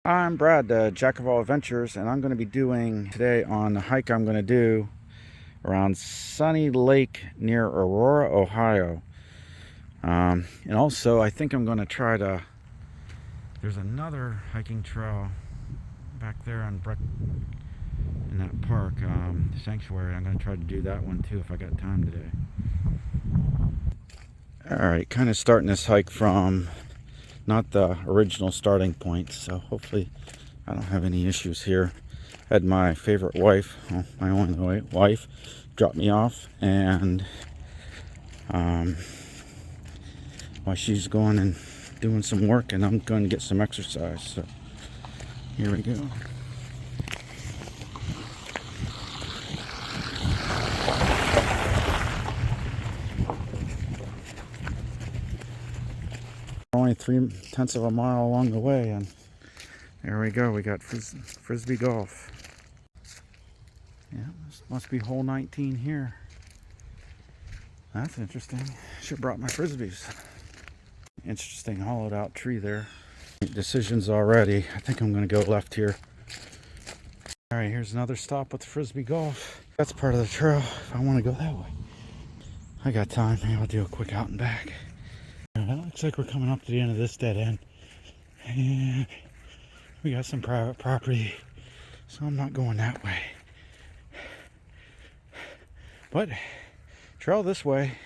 I'm Brad, Jack of All Adventures, and I'm going to be doing today on the hike I'm going to do around Sunny Lake near Aurora, Ohio. And also, I think I'm going to try to. There's another hiking trail back there on in that park, sanctuary. I'm going to try to do that one too if I got time today. All right, kind of starting this hike from not the original starting point, so hopefully I don't have any issues here. Had my favorite wife, well, my only wife, drop me off, and while she's going and doing some work, and I'm going to get some exercise. So here we go. Only 3/10 of a mile along the way, and there we go. We got frisbee golf. Yeah, this must be hole 19 here. That's interesting. Should have brought my frisbees. Interesting hollowed out tree there. Decisions already. I think I'm going to go left here. All right, here's another stop with frisbee golf. That's part of the trail. If I want to go that way, I got time. Maybe I'll do a quick out and back. That looks like we're coming up to the end of this dead end, and we got some private property, so I'm not going that way. But trail this way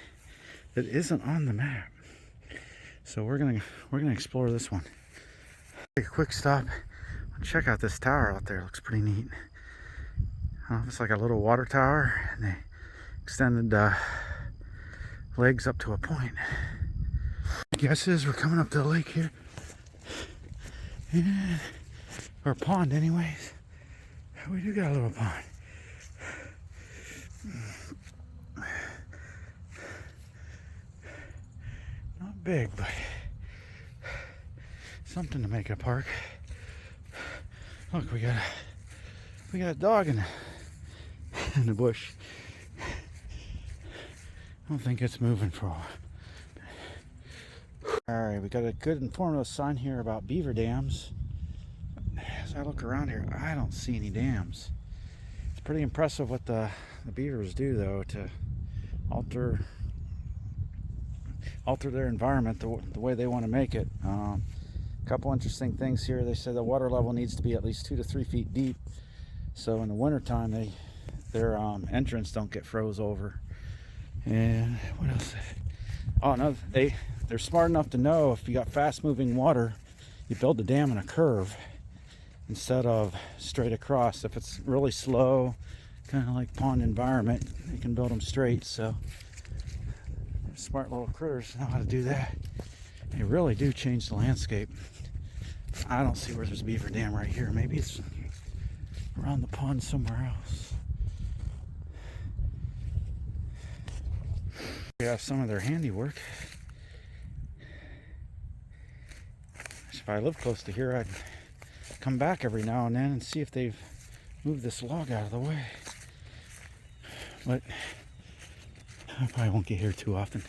that isn't on the map, so we're gonna explore this one. Take a quick stop. Check out this tower out there. It looks pretty neat. I don't know if it's like a little water tower, and they extended legs up to a point. My guess is we're coming up to the lake here, or a pond, anyways. We do got a little pond. Not big, but something to make a park. Look, we got a dog in the bush. I don't think it's moving for a while. Alright, we got a good informative sign here about beaver dams. As I look around here, I don't see any dams. It's pretty impressive what the beavers do, though, to alter their environment the way they want to make it. A couple interesting things here. They say the water level needs to be at least 2 to 3 feet deep, so in the wintertime their entrance don't get froze over. And what else? Oh no, they're smart enough to know if you got fast moving water, you build the dam in a curve instead of straight across. If it's really slow, kind of like pond environment, you can build them straight. So smart little critters know how to do that. They really do change the landscape. I don't see where there's a beaver dam right here. Maybe it's around the pond somewhere else. We have some of their handiwork. If I lived close to here, I'd come back every now and then and see if they've moved this log out of the way. But I probably won't get here too often.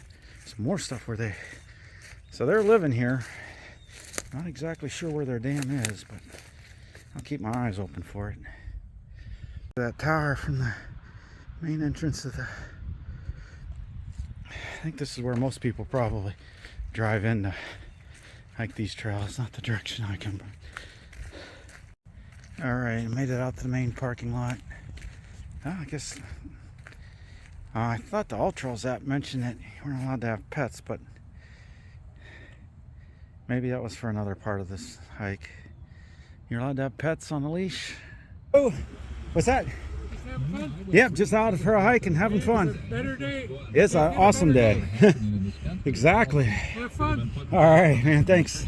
Some more stuff where so they're living here. Not exactly sure where their dam is, but I'll keep my eyes open for it. That tower from the main entrance of I think this is where most people probably drive in to hike these trails, not the direction I come. Alright, made it out to the main parking lot. I guess I thought the All Trails app mentioned that you weren't allowed to have pets, but maybe that was for another part of this hike. You're allowed to have pets on a leash. Oh, what's that? Yep, just out for a hike and having fun. Better day. It's an awesome day. Exactly. Have fun. All right, man, thanks.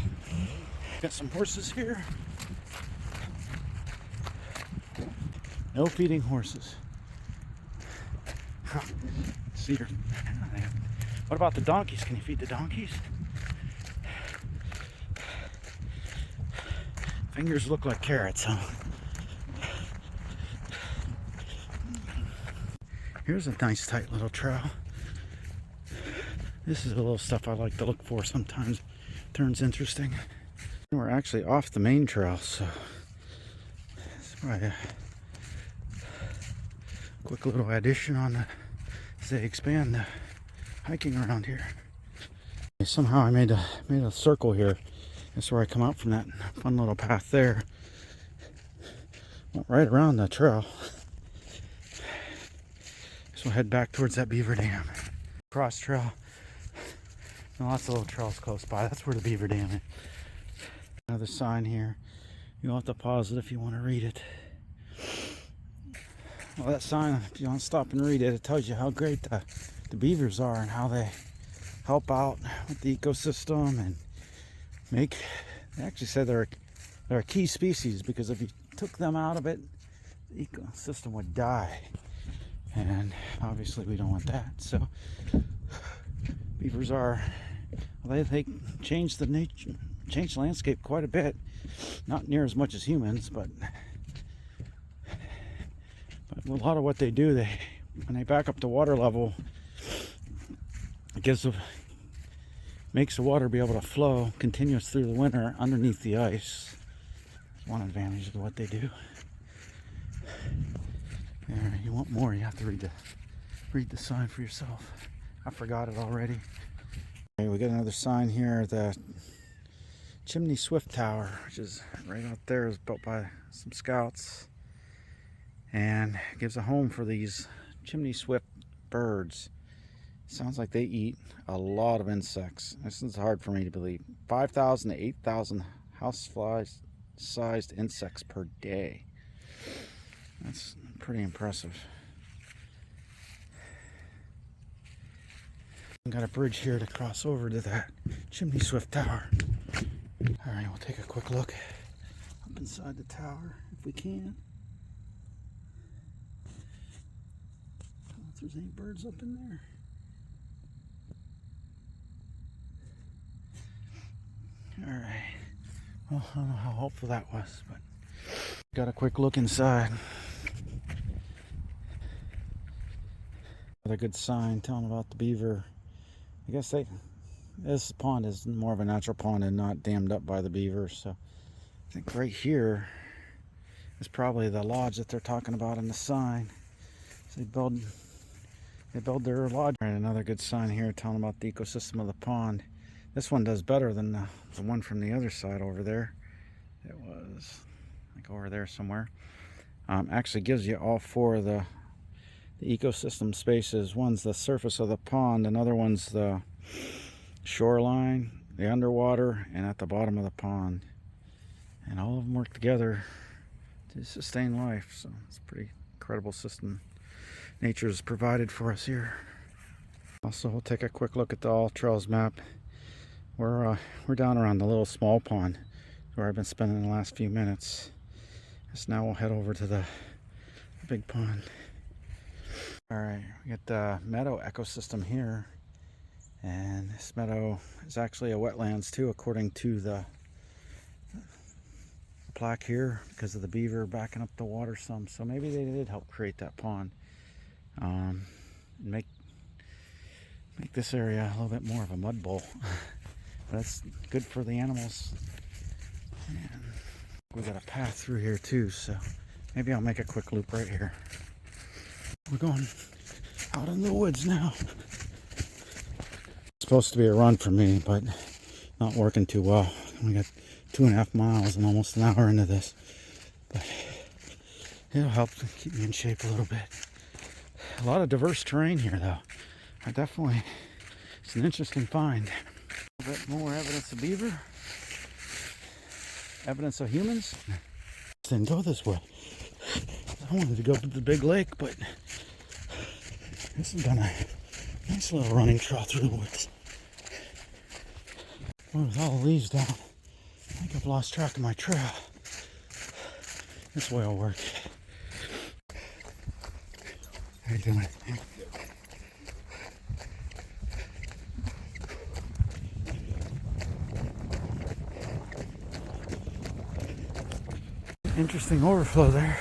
Got some horses here. No feeding horses. Let's see here. What about the donkeys? Can you feed the donkeys? Fingers look like carrots, huh? Here's a nice tight little trail. This is the little stuff I like to look for sometimes. Turns interesting. We're actually off the main trail, so it's probably a quick little addition on the, as they expand the hiking around here. Somehow I made a circle here. That's where I come out from that fun little path there. Went right around the trail. So we'll head back towards that beaver dam. Cross trail. And lots of little trails close by. That's where the beaver dam is. Another sign here. You'll have to pause it if you want to read it. Well, that sign, if you want to stop and read it, it tells you how great the beavers are and how they help out with the ecosystem and make. They actually said they're a key species, because if you took them out of it, the ecosystem would die. And obviously we don't want that. So beavers are, well, they change the nature, change the landscape quite a bit. Not near as much as humans, but a lot of what they do, when they back up the water level, it makes the water be able to flow continuous through the winter underneath the ice. That's one advantage of what they do. There, you want more, you have to read the sign for yourself. I forgot it already. Okay, we got another sign here. The Chimney Swift Tower, which is right out there, is built by some scouts and gives a home for these chimney swift birds. Sounds like they eat a lot of insects. This is hard for me to believe. 5,000 to 8,000 housefly-sized insects per day. That's pretty impressive. I've got a bridge here to cross over to that Chimney Swift Tower. All right, we'll take a quick look up inside the tower if we can. I don't know if there's any birds up in there. All right. Well, I don't know how helpful that was, but got a quick look inside. Another good sign telling about the beaver. I guess this pond is more of a natural pond and not dammed up by the beavers. So I think right here is probably the lodge that they're talking about in the sign. So they build their lodge. All right, another good sign here telling about the ecosystem of the pond. This one does better than the one from the other side over there. It was like over there somewhere. Actually gives you all four of the ecosystem spaces. One's the surface of the pond, another one's the shoreline, the underwater, and at the bottom of the pond. And all of them work together to sustain life. So it's a pretty incredible system nature's provided for us here. Also, we'll take a quick look at the All Trails map. We're down around the little small pond where I've been spending the last few minutes. So now we'll head over to the big pond. All right, we got the meadow ecosystem here, and this meadow is actually a wetlands too, according to the plaque here, because of the beaver backing up the water some. So maybe they did help create that pond, and make this area a little bit more of a mud bowl. That's good for the animals. And we got a path through here too, so maybe I'll make a quick loop right here. We're going out in the woods now. It's supposed to be a run for me, but not working too well. We got 2.5 miles and almost an hour into this, but it'll help keep me in shape a little bit. A lot of diverse terrain here though. It's an interesting find. A bit more evidence of beaver. Evidence of humans. Didn't go this way. I wanted to go to the big lake, but this has been a nice little running trail through the woods. Well, with all the leaves down, I think I've lost track of my trail. This way will work. How you doing? Interesting overflow there.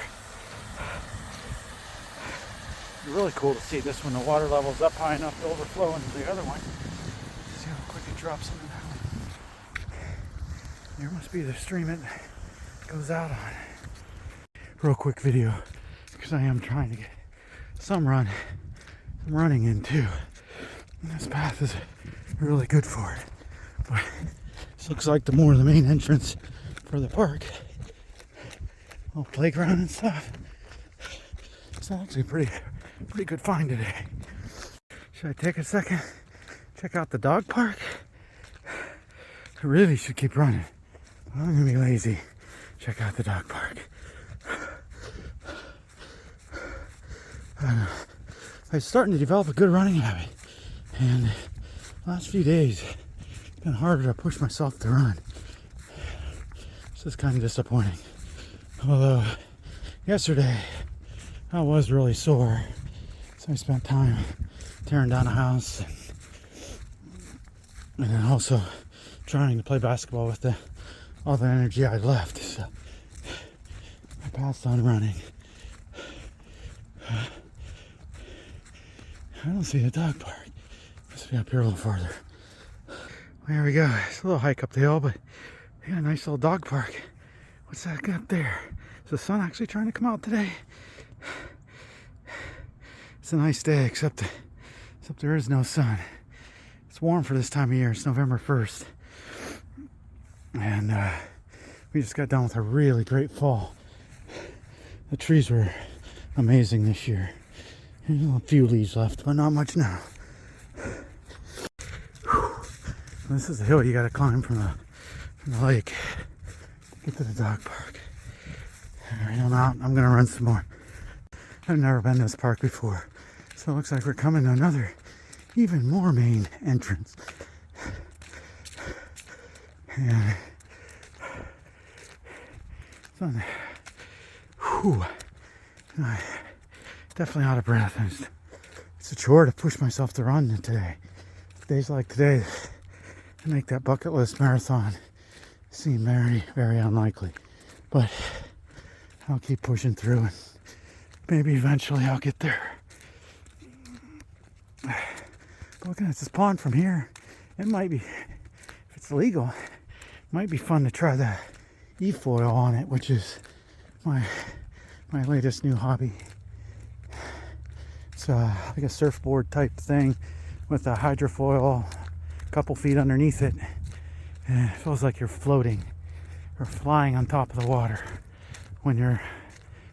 Really cool to see this when the water level's up high enough to overflow into the other one. See how quick it drops into that one. There must be the stream it goes out on. Real quick video, because I am trying to get some running in too. And this path is really good for it. But this looks like the main entrance for the park. Little playground and stuff. It's actually pretty good find today. Should I take a second? Check out the dog park? I really should keep running. I'm gonna be lazy. Check out the dog park. I was starting to develop a good running habit, and the last few days it's been harder to push myself to run. This is kind of disappointing. Although yesterday I was really sore, so I spent time tearing down a house and then also trying to play basketball with all the energy I left. So I passed on running. I don't see the dog park. Must be up here a little farther. There we go. It's a little hike up the hill, but they got a nice little dog park. What's that up there? Is the sun actually trying to come out today? It's a nice day, except there is no sun. It's warm for this time of year. It's November 1st. And we just got done with a really great fall. The trees were amazing this year. There's a few leaves left, but not much now. This is the hill you gotta climb from the lake to get to the dog park. Alright, I'm out. I'm gonna run some more. I've never been to this park before. So it looks like we're coming to another, even more main entrance. And it's on there. Whew. I'm definitely out of breath. It's a chore to push myself to run today. Days like today, to make that bucket list marathon seem very, very unlikely. But I'll keep pushing through and maybe eventually I'll get there. But looking at this pond from here, it might be, if it's legal, it might be fun to try the e-foil on it, which is my latest new hobby. It's like a surfboard type thing with a hydrofoil a couple feet underneath it, and it feels like you're floating or flying on top of the water when you're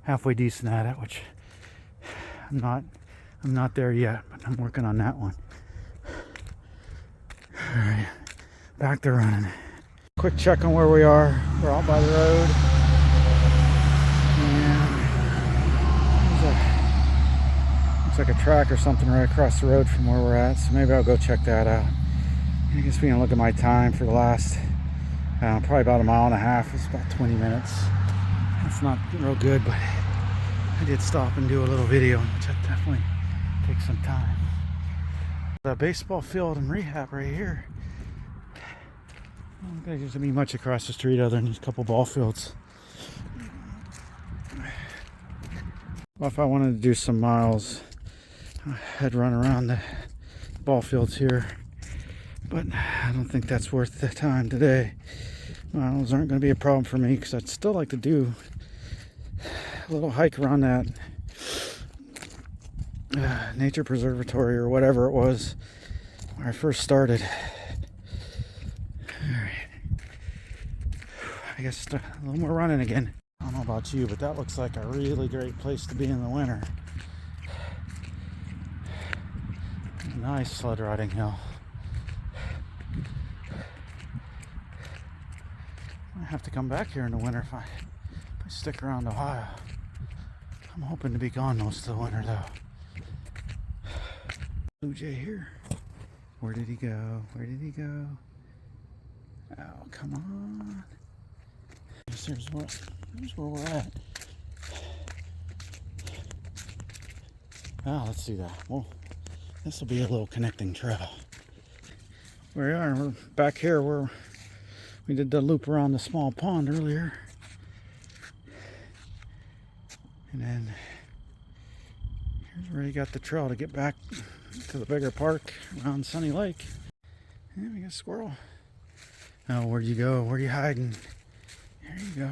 halfway decent at it, which I'm not there yet, but I'm working on that one. All right, back to running. Quick check on where we are. We're out by the road. And looks like a track or something right across the road from where we're at, so maybe I'll go check that out. I guess we can look at my time for the last, probably about a mile and a half. It's about 20 minutes. That's not real good, but I did stop and do a little video, which definitely takes some time. The baseball field and rehab right here. I don't think there's gonna be much across the street other than these couple ball fields. Well, if I wanted to do some miles, I'd run around the ball fields here, but I don't think that's worth the time today. Miles aren't going to be a problem for me because I'd still like to do a little hike around that nature preservatory or whatever it was where I first started. Alright, I guess a little more running again. I don't know about you, but that looks like a really great place to be in the winter. Nice sled riding hill. I have to come back here in the winter if I stick around Ohio. I'm hoping to be gone most of the winter though. Blue Jay here. Where did he go? Where did he go? Oh, come on. Here's where we're at. Oh, let's do that. Well, this will be a little connecting trail. Here we are. We're back here where we did the loop around the small pond earlier. And then here's where you got the trail to get back to the bigger park around Sunny Lake. And we got a squirrel. Oh, where'd you go? Where are you hiding? There you go.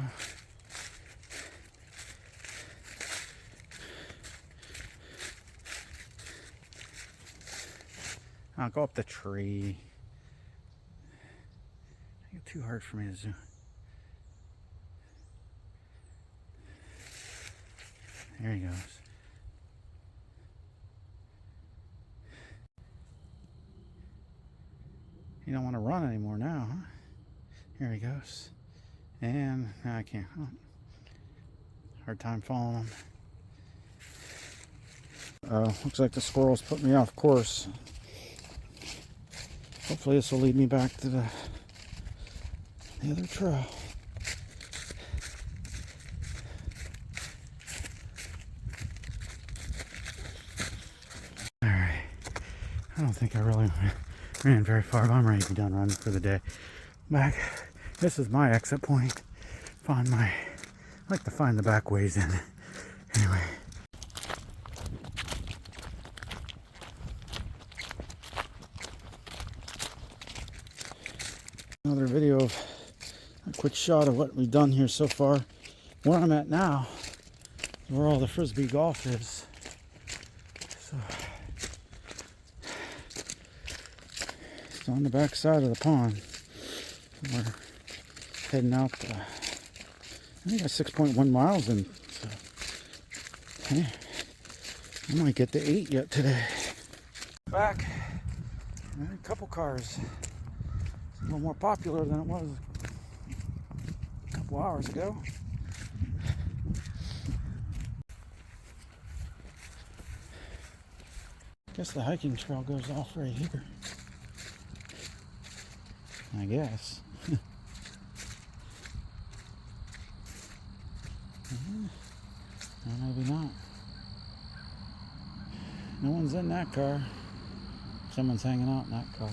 I'll go up the tree. It's too hard for me to zoom. There he goes. You don't want to run anymore now, huh? Here he goes. And now I can't. Oh. Hard time following him. Looks like the squirrels put me off course. Hopefully this will lead me back to the other trail. Alright. I don't think I really ran very far, but I'm ready to be done running for the day. Back. This is my exit point. I like to find the back ways in. Anyway. Another video of a quick shot of what we've done here so far. Where I'm at now is where all the frisbee golf is. So it's on the back side of the pond. We're heading out. I think that's 6.1 miles in. So, hey, I might get to 8 yet today. Back. A couple cars. A little more popular than it was a couple hours ago. Guess the hiking trail goes off right here. I guess. Or maybe not. No one's in that car. Someone's hanging out in that car.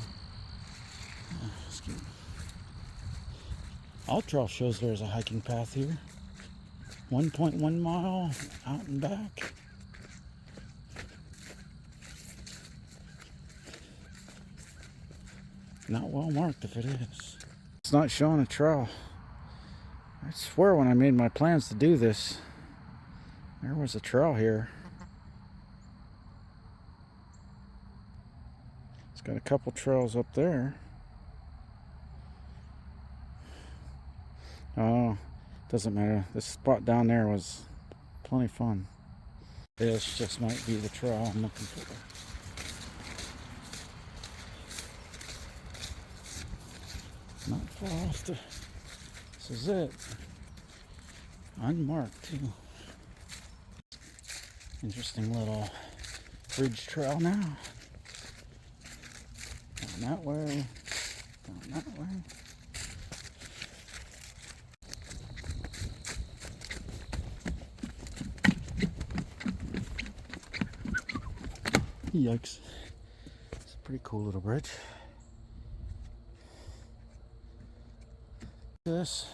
Ultra shows there's a hiking path here. 1.1 mile out and back. Not well marked if it is. It's not showing a trail. I swear when I made my plans to do this, there was a trail here. It's got a couple trails up there. Oh, doesn't matter. This spot down there was plenty fun. This just might be the trail I'm looking for. Not far off the... This is it. Unmarked too. Interesting little bridge trail now. Down that way. Down that way. Yikes. It's a pretty cool little bridge. This.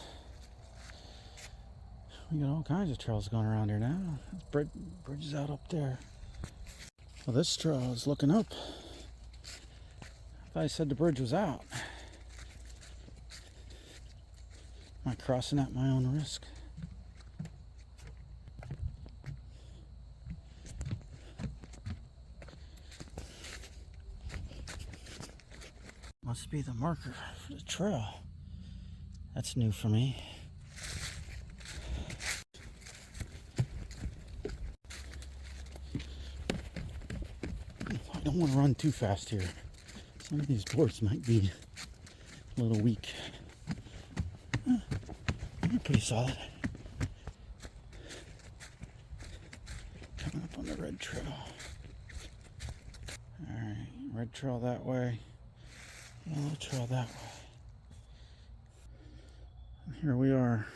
We got all kinds of trails going around here now. Bridge is out up there. Well, this trail is looking up. I thought I said the bridge was out. Am I crossing at my own risk? Must be the marker for the trail. That's new for me. I don't want to run too fast here. Some of these boards might be a little weak. They're pretty solid. Coming up on the red trail. Alright, red trail that way. Yellow trail that way. And here we are.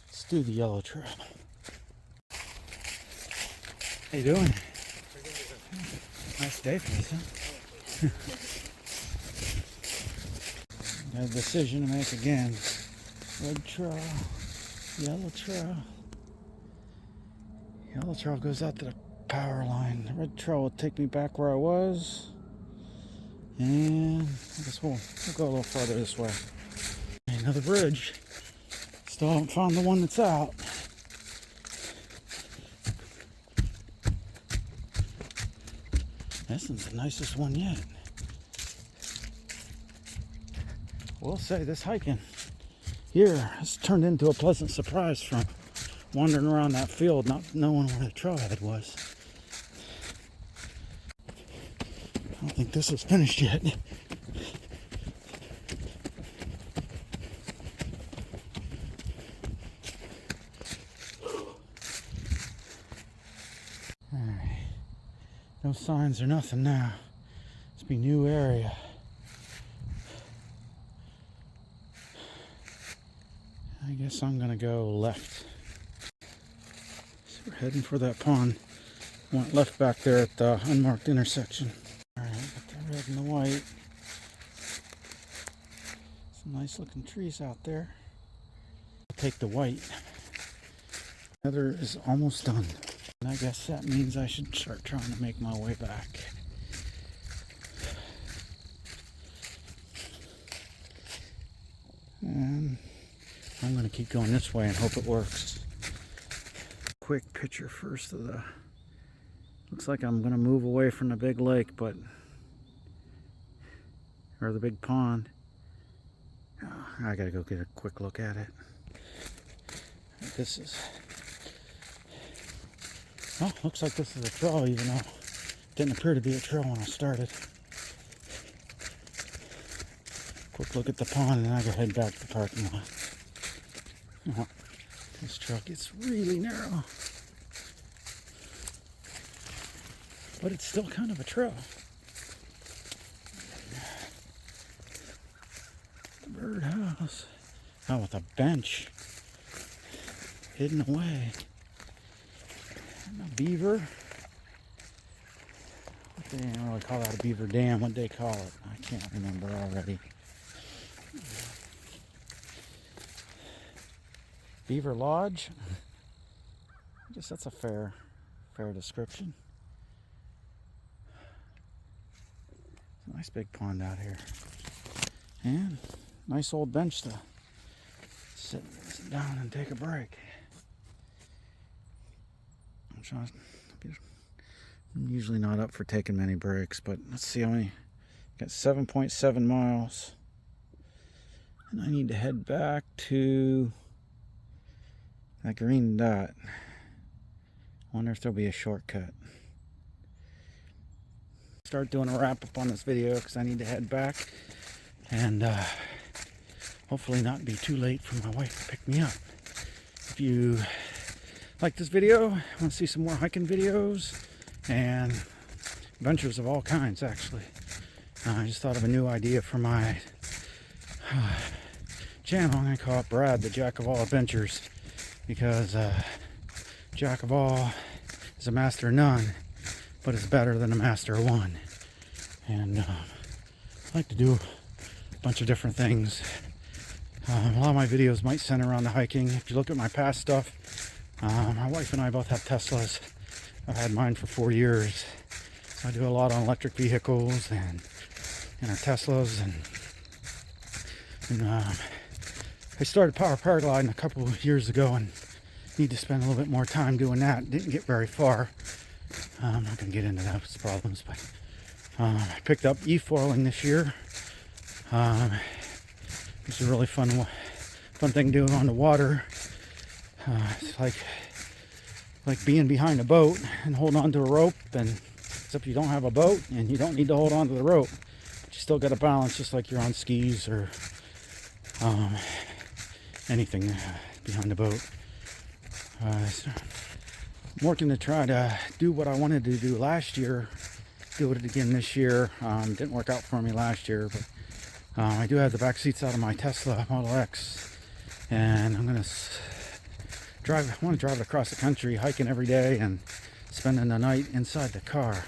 Let's do the yellow trail. How you doing? Nice day for this, huh? Got a decision to make again. Red trail, yellow trail. Yellow trail goes out to the power line. The red trail will take me back where I was. And I guess we'll go a little farther this way. Another bridge. Still haven't found the one that's out. This one's the nicest one yet. We'll say this hiking here has turned into a pleasant surprise from wandering around that field, not knowing where the trailhead was. I don't think this was finished yet. Alright. No signs or nothing now. Must be new area. I guess I'm gonna go left. So we're heading for that pond. Went left back there at the unmarked intersection. Alright, got the red and the white. Some nice looking trees out there. I'll take the white. Heather is almost done. And I guess that means I should start trying to make my way back. And I'm going to keep going this way and hope it works. Quick picture first of the... Looks like I'm going to move away from the big lake, but... Or the big pond. Oh, I got to go get a quick look at it. This is... Oh, looks like this is a trail, even though it didn't appear to be a trail when I started. Quick look at the pond, and then I gotta head back to the parking lot. Oh, this trail gets really narrow. But it's still kind of a trail. The birdhouse. Oh, with a bench hidden away. A beaver. They didn't really call that a beaver dam. What they call it, I can't remember already. Beaver Lodge. I guess that's a fair description. It's a nice big pond out here, and nice old bench to sit down and take a break. I'm usually not up for taking many breaks, but let's see how many. Got 7.7 miles, and I need to head back to that green dot. I wonder if there'll be a shortcut. Start doing a wrap up on this video because I need to head back and hopefully not be too late for my wife to pick me up. If you like this video, I want to see some more hiking videos and adventures of all kinds, actually. I just thought of a new idea for my channel. I'm going to call it Brad, the Jack of All Adventures, because Jack of All is a master of none, but is better than a master of one. And I like to do a bunch of different things. A lot of my videos might center around the hiking. If you look at my past stuff, my wife and I both have Teslas. I've had mine for 4 years. I do a lot on electric vehicles and our Teslas, and I started power paragliding a couple of years ago and need to spend a little bit more time doing that. Didn't get very far. I'm not going to get into those problems, but I picked up e-foiling this year. It's a really fun thing doing on the water. It's like being behind a boat and holding on to a rope, and except you don't have a boat and you don't need to hold on to the rope, but you still got to balance just like you're on skis or anything behind the boat. So I'm working to try to do what I wanted to do last year, do it again this year. Didn't work out for me last year, but I do have the back seats out of my Tesla Model X, and I'm gonna I want to drive across the country, hiking every day and spending the night inside the car.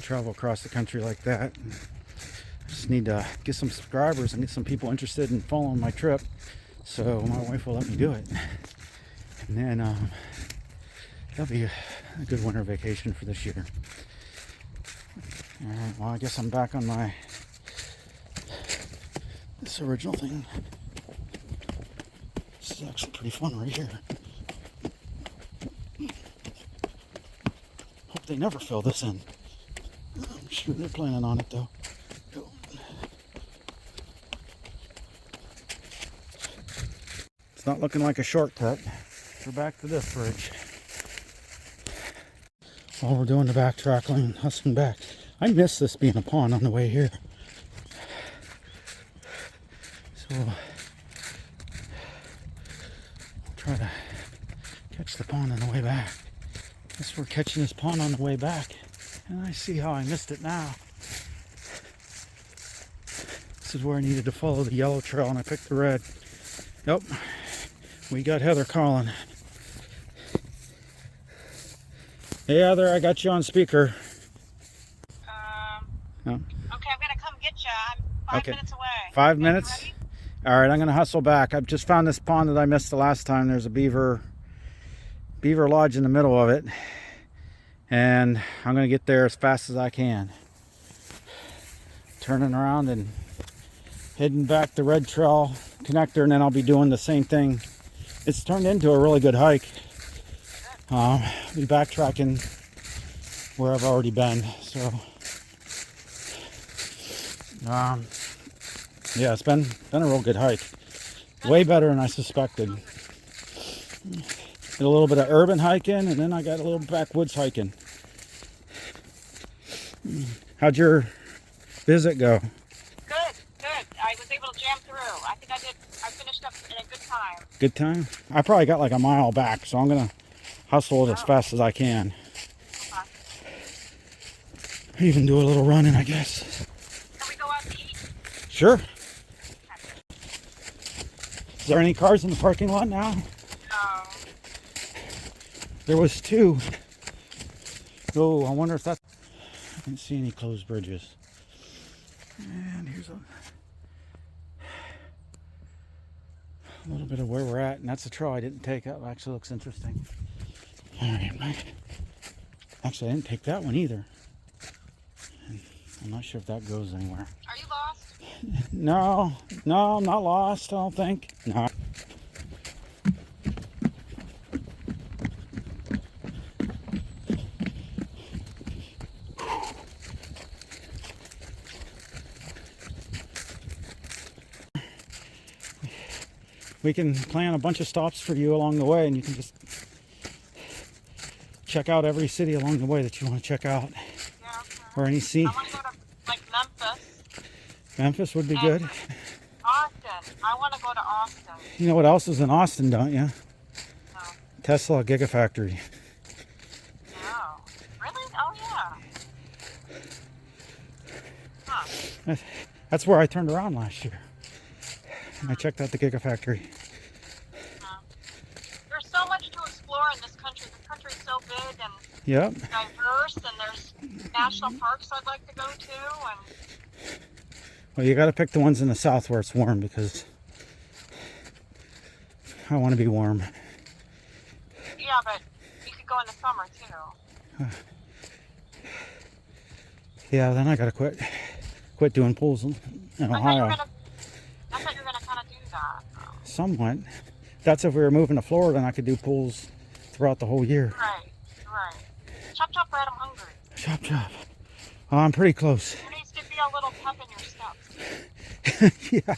Travel across the country like that. I just need to get some subscribers and get some people interested in following my trip, so my wife will let me do it. And then that'll be a good winter vacation for this year. Alright, well I guess I'm back on this original thing. This is actually pretty fun right here. Hope they never fill this in. I'm sure they're planning on it though. It's not looking like a shortcut. We're back to this bridge. While we're doing the backtracking, hustling back. I missed this being a pond on the way here. So we'll try to catch the pond on the way back. Guess we're catching this pond on the way back. And I see how I missed it now. This is where I needed to follow the yellow trail and I picked the red. Yep, we got Heather calling. Hey Heather, I got you on speaker. Okay, I'm gonna come get you. I'm 5 minutes away. 5 minutes? All right, I'm gonna hustle back. I've just found this pond that I missed the last time. There's a beaver lodge in the middle of it. And I'm gonna get there as fast as I can. Turning around and heading back the red trail connector, and then I'll be doing the same thing. It's turned into a really good hike. I'll be backtracking where I've already been. So yeah, it's been a real good hike. Way better than I suspected. Did a little bit of urban hiking, and then I got a little backwoods hiking. How'd your visit go? Good. I was able to jam through. I think I finished up in a good time. Good time? I probably got like a mile back, so I'm gonna hustle it as fast as I can. Okay. Even do a little running, I guess. Can we go out to eat? Sure. Is there any cars in the parking lot now? No. There was two. Oh, I wonder if that's... I didn't see any closed bridges. And here's a little bit of where we're at, and that's a trail I didn't take. That actually looks interesting. All right. Actually, I didn't take that one either. I'm not sure if that goes anywhere. Are you lost? No, I'm not lost, I don't think. No. We can plan a bunch of stops for you along the way, and you can just check out every city along the way that you want to check out. Yeah, okay. Or any scene. I want to go to like Memphis. Memphis would be good. Austin. I want to go to Austin. You know what else is in Austin, don't you? No. Tesla Gigafactory. No. Really? Oh yeah. Huh. That's where I turned around last year. And I checked out the Gigafactory. There's so much to explore in this country. The country's so big and diverse, and there's national parks I'd like to go to. And well, you got to pick the ones in the south where it's warm, because I want to be warm. Yeah, but you could go in the summer too. Yeah, then I got to quit doing pools in Ohio. I thought you were going to kind of do that. Somewhat. That's if we were moving to Florida and I could do pools throughout the whole year. Right. Chop, chop, Brad, I'm hungry. Chop, chop. Oh, I'm pretty close. There needs to be a little pep in your steps. Yeah.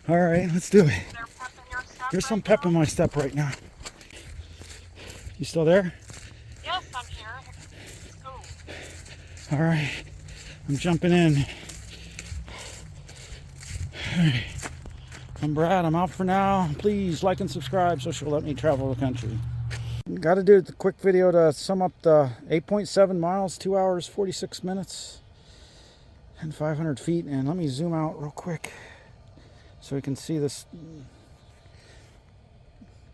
All right, let's do it. Is there pep in your step? There's some pep in my step right now. You still there? Yes, I'm here. Let's go. All right. I'm jumping in. All right. I'm Brad. I'm out for now. Please like and subscribe so she'll let me travel the country. Got to do a quick video to sum up the 8.7 miles, 2 hours, 46 minutes, and 500 feet. And let me zoom out real quick so we can see this.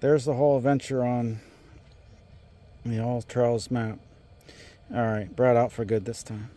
There's the whole adventure on the All Trails map. All right, Brad out for good this time.